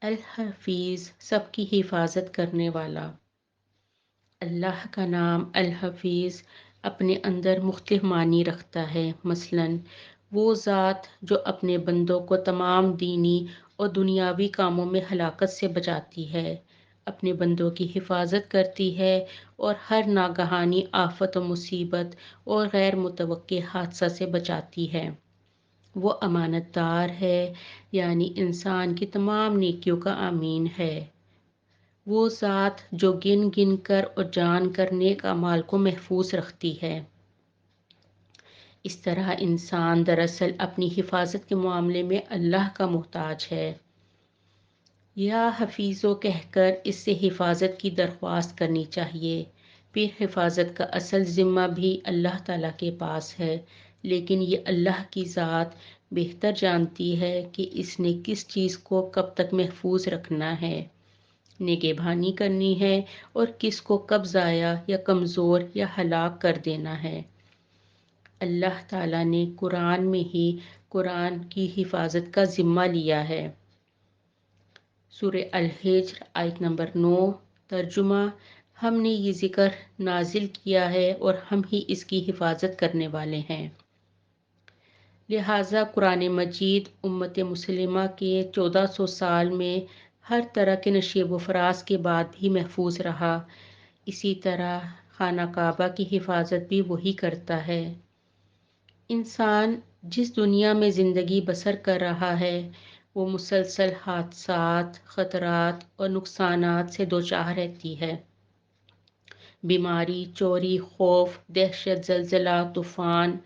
الحفیظ سب کی حفاظت کرنے والا۔ اللہ کا نام الحفیظ اپنے اندر مختلف معنی رکھتا ہے، مثلاً وہ ذات جو اپنے بندوں کو تمام دینی اور دنیاوی کاموں میں ہلاکت سے بچاتی ہے، اپنے بندوں کی حفاظت کرتی ہے اور ہر ناگہانی آفت و مصیبت اور غیر متوقع حادثہ سے بچاتی ہے۔ وہ امانت دار ہے، یعنی انسان کی تمام نیکیوں کا امین ہے۔ وہ ذات جو گن گن کر اور جان کر نیک اعمال کو محفوظ رکھتی ہے۔ اس طرح انسان دراصل اپنی حفاظت کے معاملے میں اللہ کا محتاج ہے۔ یا حفیظو کہہ کر اس سے حفاظت کی درخواست کرنی چاہیے۔ پھر حفاظت کا اصل ذمہ بھی اللہ تعالیٰ کے پاس ہے، لیکن یہ اللہ کی ذات بہتر جانتی ہے کہ اس نے کس چیز کو کب تک محفوظ رکھنا ہے، نگہبانی کرنی ہے، اور کس کو کب ضائع یا کمزور یا ہلاک کر دینا ہے۔ اللہ تعالیٰ نے قرآن میں ہی قرآن کی حفاظت کا ذمہ لیا ہے۔ سورہ الحجر آیت نمبر 9 ترجمہ: ہم نے یہ ذکر نازل کیا ہے اور ہم ہی اس کی حفاظت کرنے والے ہیں۔ لہٰذا قرآن مجید امت مسلمہ کے 1400 سال میں ہر طرح کے نشیب و فراز کے بعد بھی محفوظ رہا۔ اسی طرح خانہ کعبہ کی حفاظت بھی وہی کرتا ہے۔ انسان جس دنیا میں زندگی بسر کر رہا ہے، وہ مسلسل حادثات، خطرات اور نقصانات سے دوچار رہتی ہے۔ بیماری، چوری، خوف، دہشت، زلزلہ، طوفان،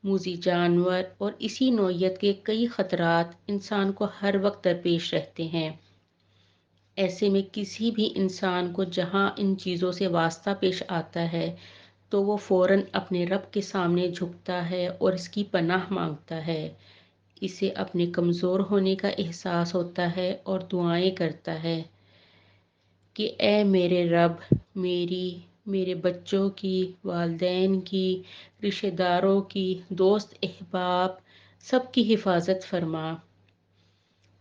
موذی جانور اور اسی نوعیت کے کئی خطرات انسان کو ہر وقت درپیش رہتے ہیں۔ ایسے میں کسی بھی انسان کو جہاں ان چیزوں سے واسطہ پیش آتا ہے تو وہ فوراً اپنے رب کے سامنے جھکتا ہے اور اس کی پناہ مانگتا ہے۔ اسے اپنے کمزور ہونے کا احساس ہوتا ہے اور دعائیں کرتا ہے کہ اے میرے رب، میرے بچوں کی، والدین کی، رشتہ داروں کی، دوست احباب سب کی حفاظت فرما۔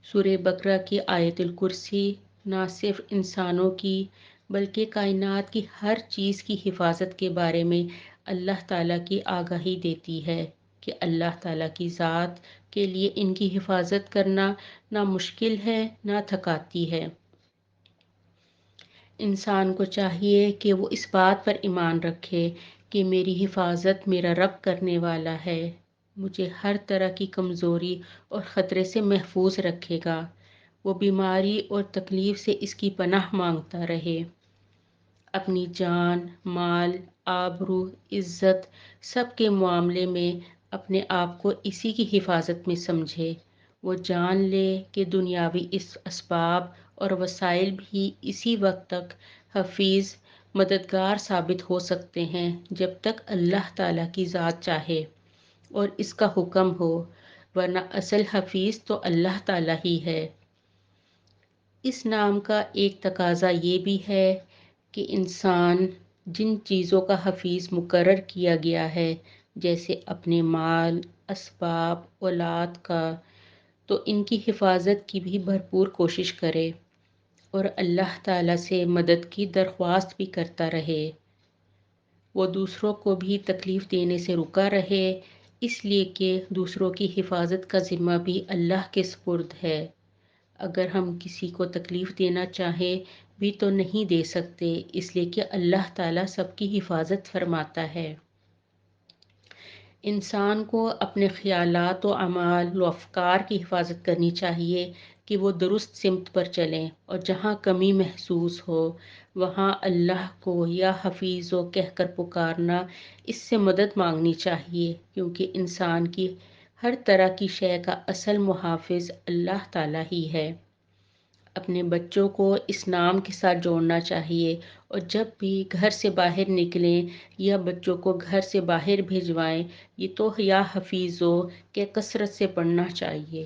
سورہ بقرہ کی آیت الکرسی نہ صرف انسانوں کی بلکہ کائنات کی ہر چیز کی حفاظت کے بارے میں اللہ تعالیٰ کی آگاہی دیتی ہے کہ اللہ تعالیٰ کی ذات کے لیے ان کی حفاظت کرنا نہ مشکل ہے نہ تھکاتی ہے۔ انسان کو چاہیے کہ وہ اس بات پر ایمان رکھے کہ میری حفاظت میرا رب کرنے والا ہے، مجھے ہر طرح کی کمزوری اور خطرے سے محفوظ رکھے گا۔ وہ بیماری اور تکلیف سے اس کی پناہ مانگتا رہے۔ اپنی جان، مال، آبرو، عزت سب کے معاملے میں اپنے آپ کو اسی کی حفاظت میں سمجھے۔ وہ جان لے کہ دنیاوی اسباب اور وسائل بھی اسی وقت تک حفیظ مددگار ثابت ہو سکتے ہیں جب تک اللہ تعالیٰ کی ذات چاہے اور اس کا حکم ہو، ورنہ اصل حفیظ تو اللہ تعالیٰ ہی ہے۔ اس نام کا ایک تقاضا یہ بھی ہے کہ انسان جن چیزوں کا حفیظ مقرر کیا گیا ہے، جیسے اپنے مال، اسباب، اولاد کا، تو ان کی حفاظت کی بھی بھرپور کوشش کرے اور اللہ تعالیٰ سے مدد کی درخواست بھی کرتا رہے۔ وہ دوسروں کو بھی تکلیف دینے سے رکا رہے، اس لیے کہ دوسروں کی حفاظت کا ذمہ بھی اللہ کے سپرد ہے۔ اگر ہم کسی کو تکلیف دینا چاہیں بھی تو نہیں دے سکتے، اس لیے کہ اللہ تعالیٰ سب کی حفاظت فرماتا ہے۔ انسان کو اپنے خیالات و اعمال و افکار کی حفاظت کرنی چاہیے کہ وہ درست سمت پر چلیں، اور جہاں کمی محسوس ہو وہاں اللہ کو یا حفیظو کہہ کر پکارنا، اس سے مدد مانگنی چاہیے، کیونکہ انسان کی ہر طرح کی شے کا اصل محافظ اللہ تعالیٰ ہی ہے۔ اپنے بچوں کو اس نام کے ساتھ جوڑنا چاہیے، اور جب بھی گھر سے باہر نکلیں یا بچوں کو گھر سے باہر بھیجوائیں، یہ تو یا حفیظو کہ کثرت سے پڑھنا چاہیے۔